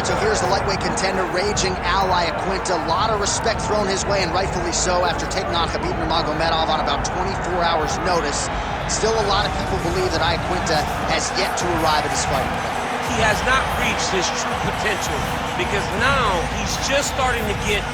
right, so here's the lightweight contender, raging Iaquinta. A lot of respect thrown his way, and rightfully so, after taking on Khabib Nurmagomedov on about 24 hours' notice. Still, a lot of people believe that Iaquinta has yet to arrive at his fighting. He has not reached his true potential, because now he's just starting to get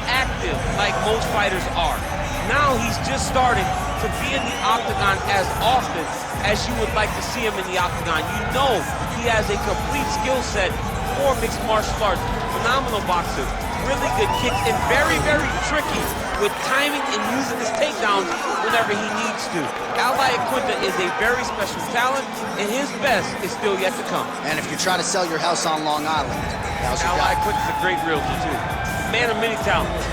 active like most fighters are. Now he's just starting to be in the octagon as often as you would like to see him in the octagon. You know he has a complete skill set for mixed martial arts. Phenomenal boxer, really good kicks, and very, very tricky with timing and using his takedowns whenever he needs to. Iaquinta is a very special talent, and his best is still yet to come. And if you're trying to sell your house on Long Island, Iaquinta's a great realtor, too. Man of many talents.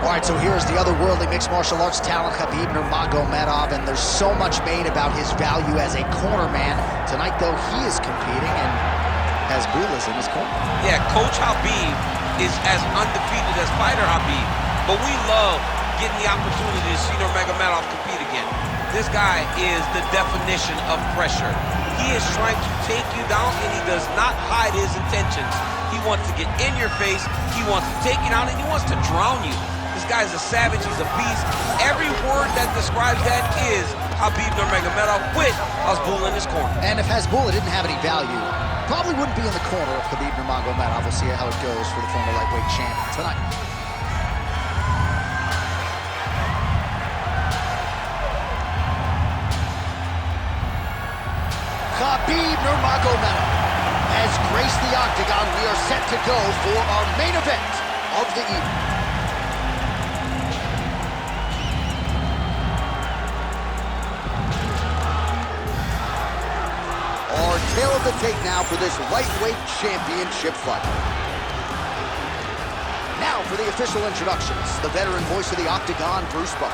All right, so here's the otherworldly mixed martial arts talent, Khabib Nurmagomedov, and there's so much made about his value as a corner man. Tonight, though, he is competing and has Bulas in his corner. Yeah, Coach Khabib is as undefeated as fighter Khabib, but we love getting the opportunity to see Nurmagomedov compete again. This guy is the definition of pressure. He is trying to take you down, and he does not hide his intentions. He wants to get in your face, he wants to take you down, and he wants to drown you. This guy's a savage, he's a beast. Every word that describes that is Khabib Nurmagomedov with Hasbulla in his corner. And if Hasbulla didn't have any value, probably wouldn't be in the corner of Khabib Nurmagomedov. We'll see how it goes for the former lightweight champ tonight. Khabib Nurmagomedov has graced the octagon. We are set to go for our main event of the evening. Our tail of the tape now for this lightweight championship fight. Now for the official introductions, the veteran voice of the octagon, Bruce Buffer.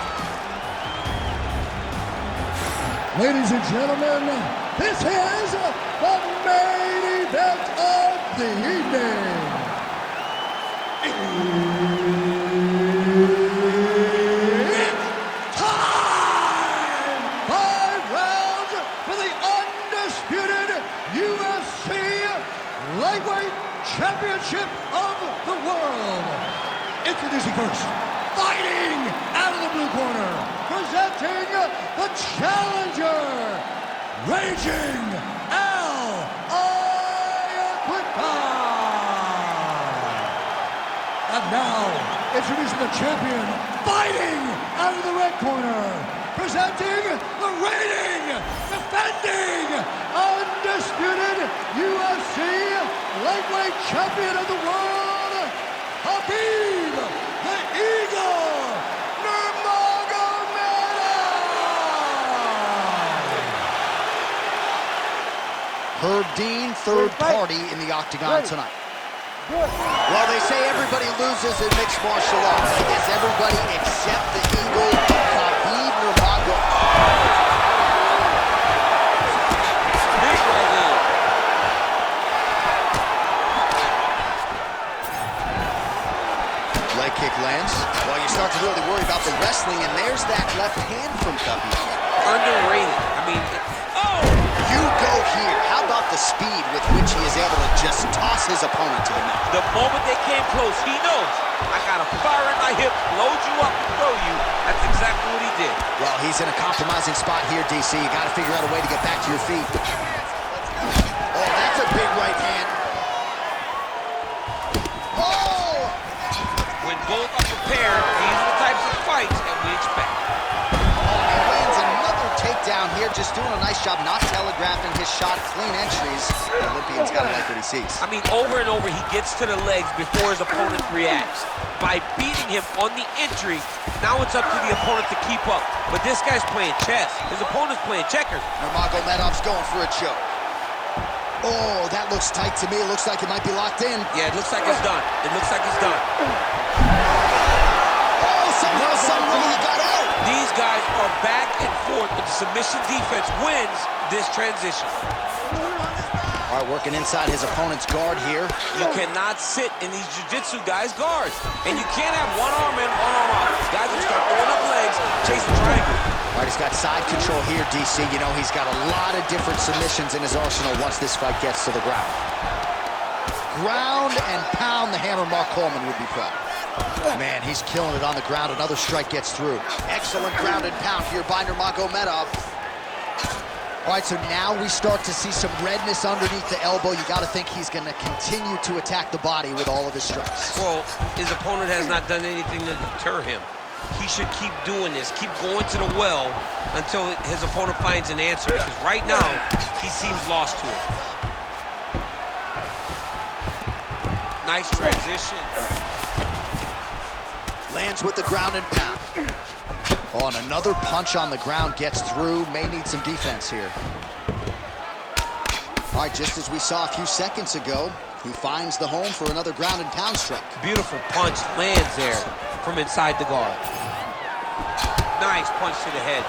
Ladies and gentlemen, this is the main event of the evening. It's time! 5 rounds for the undisputed UFC Lightweight Championship of the World. Introducing first, fighting out of the blue corner, presenting the challenger, raging Iaquinta. And now, introducing the champion, fighting out of the red corner, presenting the reigning, defending, undisputed UFC lightweight champion of the world, Khabib the Eagle Nurmagomedov. Herb Dean, third party in the octagon tonight. Well, they say everybody loses in mixed martial arts. I guess everybody except the Eagle, Khabib Nurmagomedov. Leg kick lands. Well, you start to really worry about the wrestling, and there's that left hand from Khabib. Underrated. I mean, You go here. How about the speed with which he is able to just toss his opponent to the mat? the moment they came close, he knows, I got a fire in my hip, load you up and throw you. That's exactly what he did. Well, he's in a compromising spot here, DC. You got to figure out a way to get back to your feet. Oh, that's a big right hand. Oh! When both are prepared, these are the types of fights that we expect. Oh, he lands another takedown here, just doing a nice job not telegraphing his shot, clean entries. The Olympian's got to like what he sees. I mean, over and over, he gets to the legs before his opponent reacts. By beating him on the entry, now it's up to the opponent to keep up. But this guy's playing chess. His opponent's playing checkers. Nurmagomedov's going for a choke. Oh, that looks tight to me. It looks like it might be locked in. Yeah, it looks like it's done. It looks like it's done. Oh, somehow, someway he got out. These guys are back and forth, but the submission defense wins this transition. All right, working inside his opponent's guard here. You cannot sit in these jiu-jitsu guys' guards. And you can't have one arm in, one arm out. Guys will start throwing up legs, chasing triangle. All right, he's got side control here, DC. You know, he's got a lot of different submissions in his arsenal once this fight gets to the ground. Ground and pound, the hammer Mark Coleman would be proud. Man, he's killing it on the ground. Another strike gets through. Excellent ground and pound here by Nurmagomedov. All right, so now we start to see some redness underneath the elbow. You got to think he's going to continue to attack the body with all of his strikes. Well, his opponent has not done anything to deter him. He should keep doing this, keep going to the well until his opponent finds an answer, because right now, he seems lost to it. Nice transition. Lands with the ground and pound. Oh, and another punch on the ground gets through. May need some defense here. All right, just as we saw a few seconds ago, he finds the home for another ground and pound strike. Beautiful punch lands there from inside the guard. Nice punch to the head.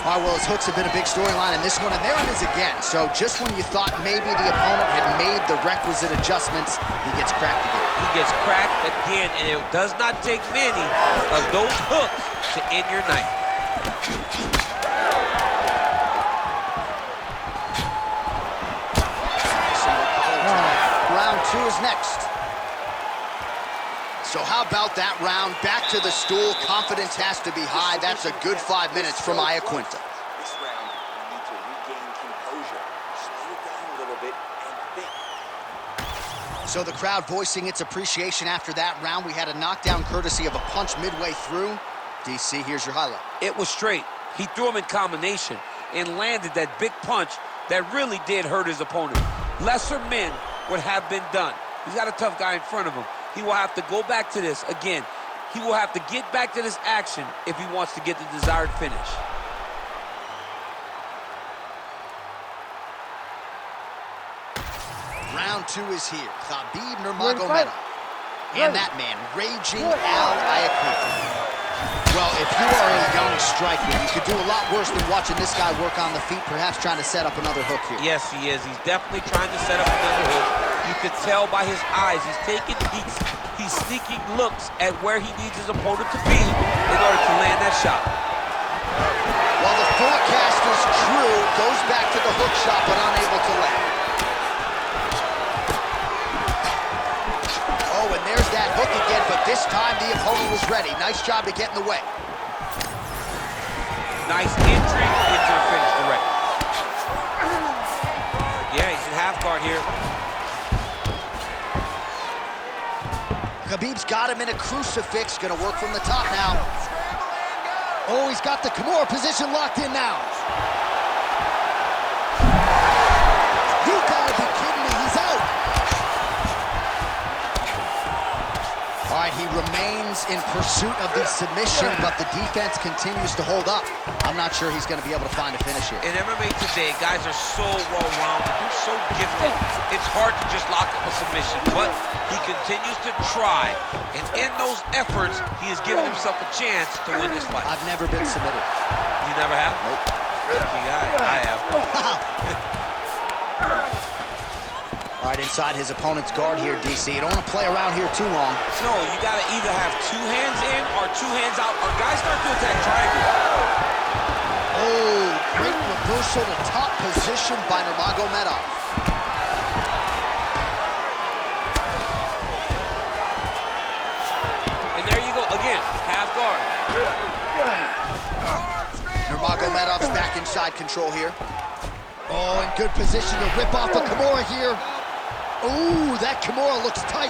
All right, well, his hooks have been a big storyline in this one, and there it is again. So just when you thought maybe the opponent had made the requisite adjustments, he gets cracked again. He gets cracked again, and it does not take many of those hooks to end your night. Round two is next. So how about that round? Back to the stool. Confidence has to be high. That's a good 5 minutes from Iaquinta. This round, you need to regain composure. Slow it down a little bit and think. So the crowd voicing its appreciation after that round. We had a knockdown courtesy of a punch midway through. DC, here's your highlight. It was straight. He threw him in combination and landed that big punch that really did hurt his opponent. Lesser men would have been done. He's got a tough guy in front of him. He will have to go back to this again. He will have to get back to this action if he wants to get the desired finish. Round two is here. Khabib Nurmagomedov. And that man, Raging Al Iaquinta. Well, if you are a young striker, you could do a lot worse than watching this guy work on the feet, perhaps trying to set up another hook here. Yes, he is. He's definitely trying to set up another hook. You could tell by his eyes. He's sneaking looks at where he needs his opponent to be in order to land that shot. While the forecast is true, goes back to the hook shot, but unable to land. Oh, and there's that hook again, but this time the opponent was ready. Nice job to get in the way. Nice entry into the finish direct. Yeah, he's in half guard here. Khabib's got him in a crucifix. Gonna work from the top now. Oh, he's got the Kimura position locked in now. You gotta be kidding me, he's out. All right, he remains in pursuit of the submission, but the defense continues to hold up. I'm not sure he's gonna be able to find a finish here. In MMA today, guys are so well-rounded. They're so gifted. It's hard to just lock up a submission, but he continues to try. And in those efforts, he has given himself a chance to win this fight. I've never been submitted. You never have? Nope. I have. All right, inside his opponent's guard here, DC. You don't want to play around here too long. No, you got to either have two hands in or two hands out, or guys start to attack triangle. Oh, great reversal to top position by Nurmagomedov. And there you go, again, half guard. Nurmagomedov's back inside control here. Oh, in good position to rip off a Kimura here. Ooh, that Kimura looks tight.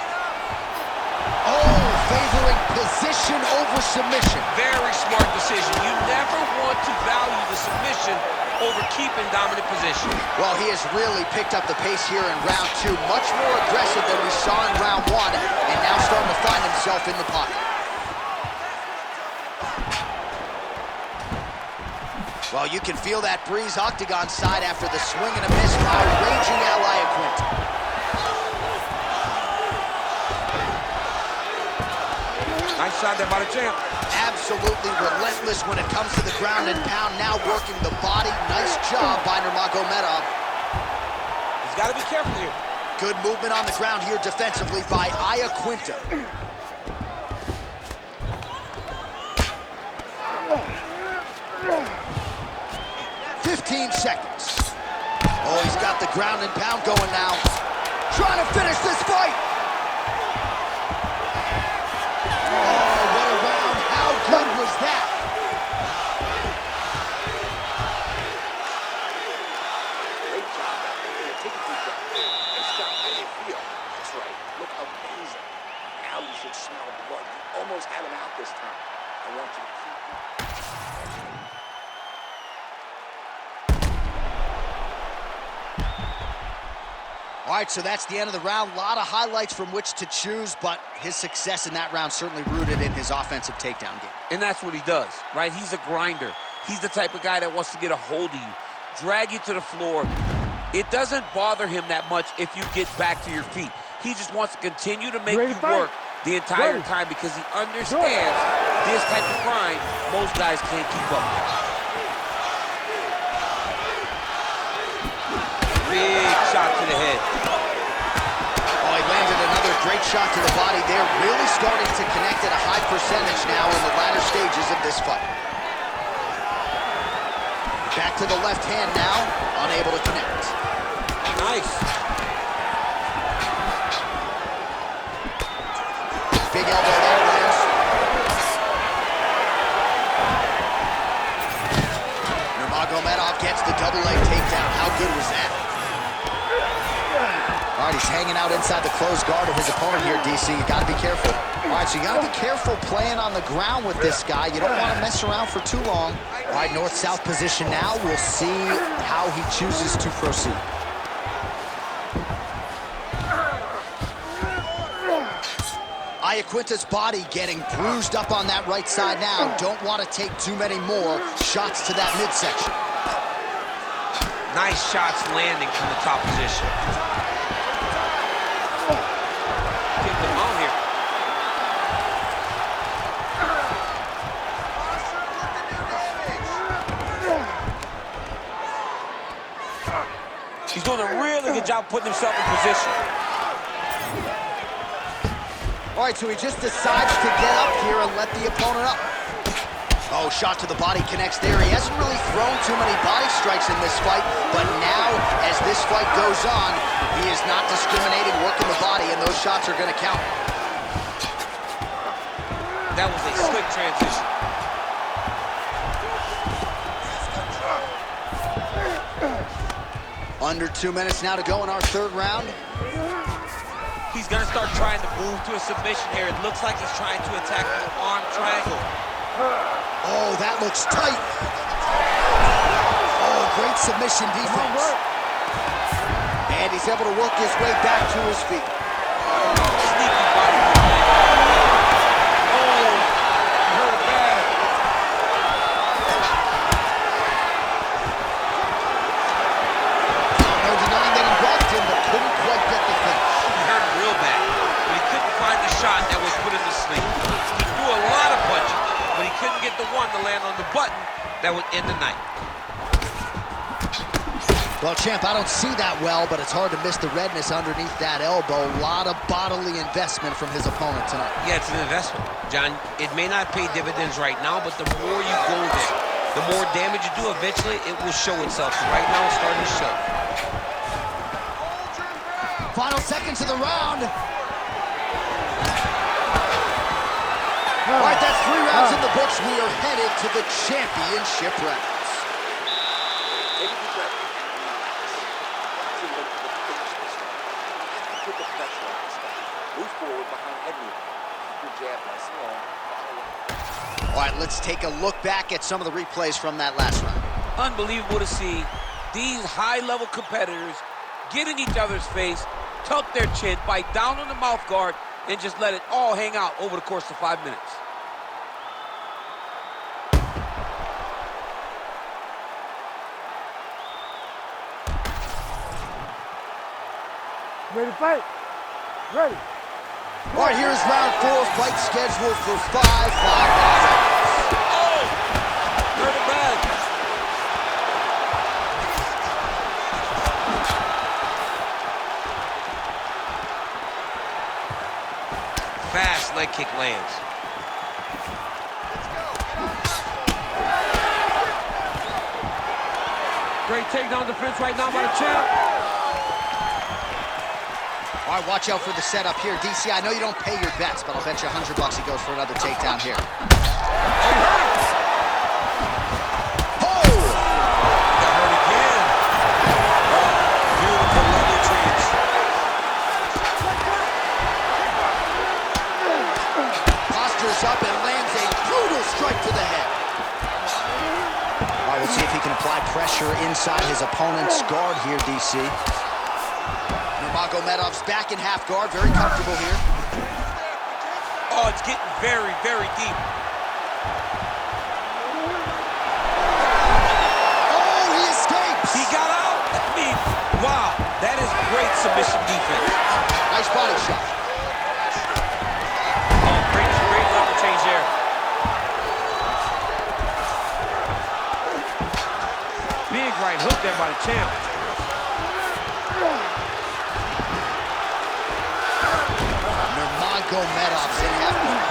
Oh, favoring position over submission. Very smart decision. You never want to value the submission over keeping dominant position. Well, he has really picked up the pace here in round two. Much more aggressive than we saw in round one, and now starting to find himself in the pocket. Well, you can feel that breeze octagon side after the swing and a miss by Raging Al Iaquinta. Nice shot there by the champ. Absolutely relentless when it comes to the ground and pound. Now working the body. Nice job by Nurmagomedov. He's got to be careful here. Good movement on the ground here defensively by Iaquinta. seconds. Oh, he's got the ground and pound going now. Trying to finish this fight. Oh, what a round. How good was that? Great job out there. Take a deep breath. Nice job. How do you feel? That's right. Look amazing. Now you should smell blood. You almost had him out this time. I want you to keep it. All right, so that's the end of the round. A lot of highlights from which to choose, but his success in that round certainly rooted in his offensive takedown game. And that's what he does, right? He's a grinder. He's the type of guy that wants to get a hold of you, drag you to the floor. It doesn't bother him that much if you get back to your feet. He just wants to continue to make you work the entire time because he understands this type of grind most guys can't keep up with. Big shot to the head. Oh, he landed another great shot to the body there. Really starting to connect at a high percentage now in the latter stages of this fight. Back to the left hand now, unable to connect. Nice. Big elbow there, lands. Nurmagomedov gets the double leg takedown. How good was that? All right, he's hanging out inside the closed guard of his opponent here, DC. You got to be careful. All right, so you got to be careful playing on the ground with this guy. You don't want to mess around for too long. All right, north-south position now. We'll see how he chooses to proceed. Iaquinta's body getting bruised up on that right side now. Don't want to take too many more shots to that midsection. Nice shots landing from the top position. Get them on here. He's doing a really good job putting himself in position. All right, so he just decides to get up here and let the opponent up. Oh, shot to the body connects there. He hasn't really thrown too many body strikes in this fight, but now, as this fight goes on, he is not discriminating, working the body, and those shots are going to count. That was a slick transition. Under 2 minutes now to go in our third round. He's going to start trying to move to a submission here. It looks like he's trying to attack the arm triangle. Oh, that looks tight. Oh, great submission defense. And he's able to work his way back to his feet. Sneaky body kick. Oh, hurt bad. No denying that he rocked him, but couldn't quite get the finish. He hurt real bad, but he couldn't find the shot that was put in the sling. He threw a lot of punches, but he couldn't get the one to land on the button that would end the night. Well, champ, I don't see that well, but it's hard to miss the redness underneath that elbow. A lot of bodily investment from his opponent tonight. Yeah, it's an investment, John. It may not pay dividends right now, but the more you go there, the more damage you do, eventually it will show itself. So right now it's starting to show. Final seconds of the round. All right, that's 3 rounds in the books. We are headed to the championship rounds. Take a deep breath and relax. To look to the finish this one. Put the pressure on this guy. Move forward behind head movement. Keep your jab nice and long. Follow. All right, let's take a look back at some of the replays from that last round. Unbelievable to see these high-level competitors get in each other's face, tuck their chin, bite down on the mouth guard, and just let it all hang out over the course of 5 minutes. Ready to fight? Ready. All right, here's round 4, fight scheduled for 5 rounds. Oh! Hurt him bad. Fast leg kick lands. Great takedown defense right now by the champ. All right, watch out for the setup here. DC, I know you don't pay your bets, but I'll bet you $100 he goes for another takedown here. Oh! Got hurt again. Beautiful leg retreats. Postures up and lands a brutal strike to the head. All right, we'll see if he can apply pressure inside his opponent's guard here, DC. Nurmagomedov's back in half guard, very comfortable here. Oh, it's getting very, very deep. Oh, he escapes! He got out. I mean, wow, that is great submission defense. Nice body shot. Oh, great level change there. Big right hook there by the champ. Nurmagomedov's in half guard.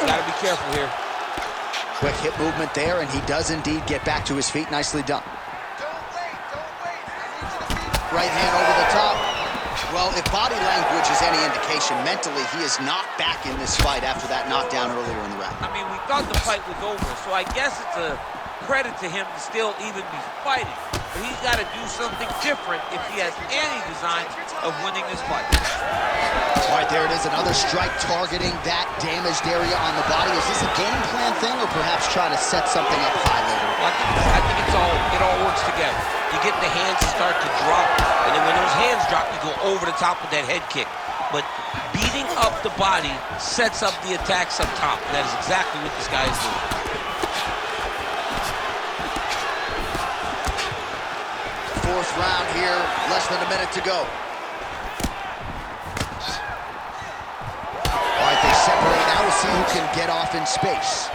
Gotta be careful here. Quick hip movement there, and he does indeed get back to his feet. Nicely done. Right hand over the top. Well, if body language is any indication, mentally he is not back in this fight after that knockdown earlier in the round. I mean, we thought the fight was over, so I guess it's a credit to him to still even be fighting. But he's got to do something different if he has any design of winning this fight. All right, there it is, another strike targeting that damaged area on the body. Is this a game plan thing, or perhaps try to set something up high later? Well, I think it all works together. You get the hands to start to drop, and then when those hands drop, you go over the top of that head kick. But beating up the body sets up the attacks up top. That is exactly what this guy is doing. Fourth round here, less than a minute to go. All right, they separate. Now we'll see who can get off in space.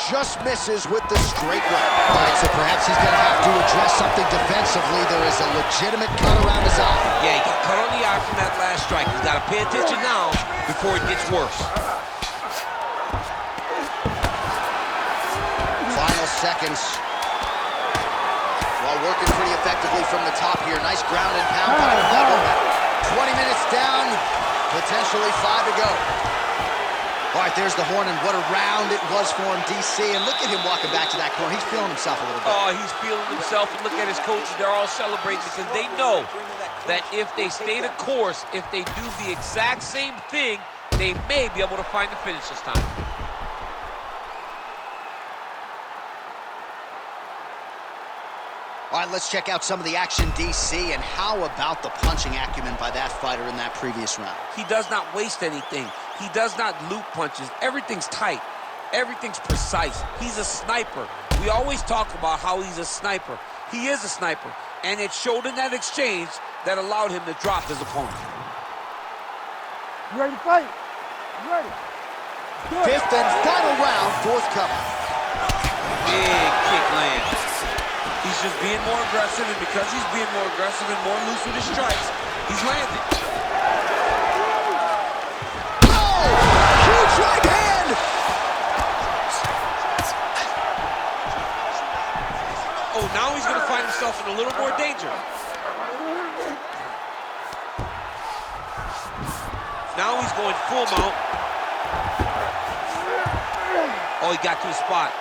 Just misses with the straight right. All right, so perhaps he's going to have to address something defensively. There is a legitimate cut around his eye. Yeah, he got cut on the eye from that last strike. He's got to pay attention now before it gets worse. Final seconds. While working pretty effectively from the top here. Nice ground and pound by Nurmagomedov. 20 minutes down, potentially 5 to go. All right, there's the horn, and what a round it was for him, DC. And look at him walking back to that corner. He's feeling himself a little bit. Oh, he's feeling himself, and look at his coaches. They're all celebrating because they know that if they stay the course, if they do the exact same thing, they may be able to find the finish this time. All right, let's check out some of the action, DC, and how about the punching acumen by that fighter in that previous round? He does not waste anything. He does not loop punches. Everything's tight. Everything's precise. He's a sniper. We always talk about how he's a sniper. He is a sniper, and it showed in that exchange that allowed him to drop his opponent. You ready to fight? You ready? Good. Fifth and final round, forthcoming. Big kick lands. He's just being more aggressive, and because he's being more aggressive and more loose with his strikes, he's landing. Oh! Huge right hand! Oh, now he's going to find himself in a little more danger. Now he's going full mount. Oh, he got to his spot.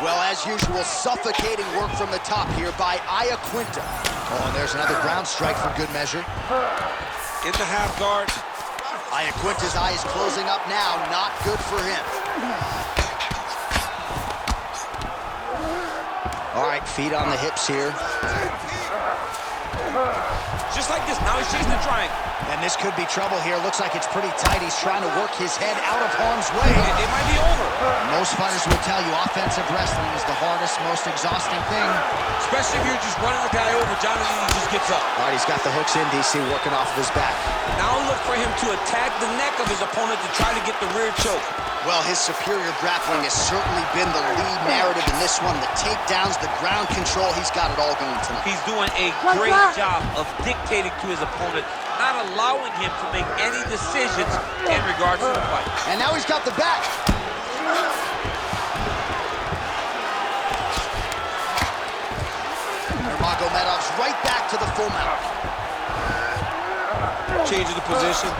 Well, as usual, suffocating work from the top here by Iaquinta. Oh, and there's another ground strike for good measure. In the half guard. Iaquinta's eye is closing up now. Not good for him. All right, feet on the hips here. just like this. Now he's chasing the triangle. And this could be trouble here. Looks like it's pretty tight. He's trying to work his head out of harm's way. It might be over. Most fighters will tell you offensive wrestling is the hardest, most exhausting thing. Especially if you're just running the guy over. Jonathan just gets up. All right, he's got the hooks in, DC, working off of his back. Now look for him to attack the neck of his opponent to try to get the rear choke. Well, his superior grappling has certainly been the lead narrative in this one. The takedowns, the ground control, he's got it all going tonight. He's doing a great job of dictating to his opponent, not allowing him to make any decisions in regards to the fight. And now he's got the back. Nurmagomedov's right back to the full mount. Changing the position.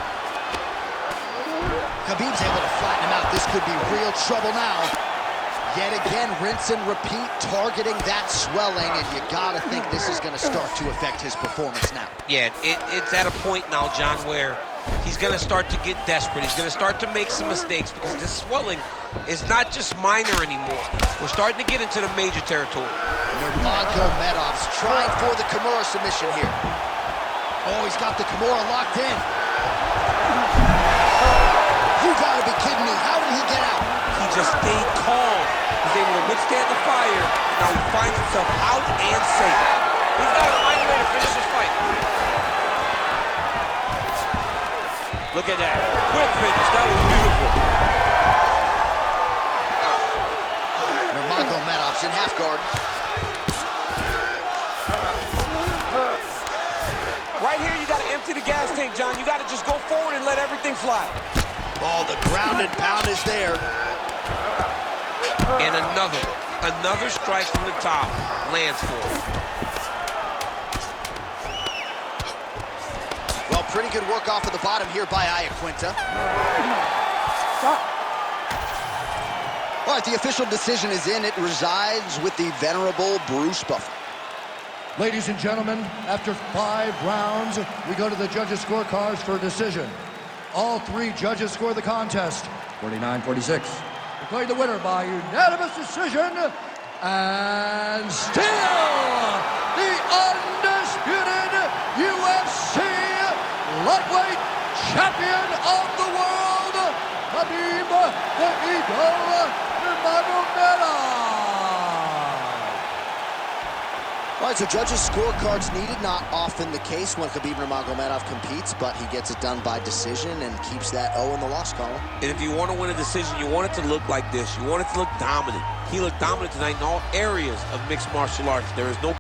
Khabib's able to flatten him out. This could be real trouble now. Yet again, rinse and repeat, targeting that swelling, and you gotta think this is gonna start to affect his performance now. Yeah, it's at a point now, John, where he's gonna start to get desperate. He's gonna start to make some mistakes because this swelling is not just minor anymore. We're starting to get into the major territory. Nurmagomedov's trying for the Kimura submission here. Oh, he's got the Kimura locked in. You gotta be kidding me. How did he get out? He just stayed calm. He's able to withstand the fire. Now he finds himself out and safe. He's got to find a way to finish this fight. Look at that. Quick finish. That was beautiful. Nurmagomedov's in half guard. Right here, you got to empty the gas tank, John. You got to just go forward and let everything fly. Oh, the ground and pound is there. And another strike from the top lands for him. Well, pretty good work off of the bottom here by Iaquinta. All right, the official decision is in. It resides with the venerable Bruce Buffer. Ladies and gentlemen, after 5 rounds, we go to the judges' scorecards for a decision. All 3 judges score the contest, 49-46. Declared the winner by unanimous decision, and still the undisputed UFC lightweight champion of the world, Khabib the Eagle Nurmagomedov. All right, so judges' scorecards needed. Not often the case when Khabib Nurmagomedov competes, but he gets it done by decision and keeps that O in the loss column. And if you want to win a decision, you want it to look like this. You want it to look dominant. He looked dominant tonight in all areas of mixed martial arts. There is no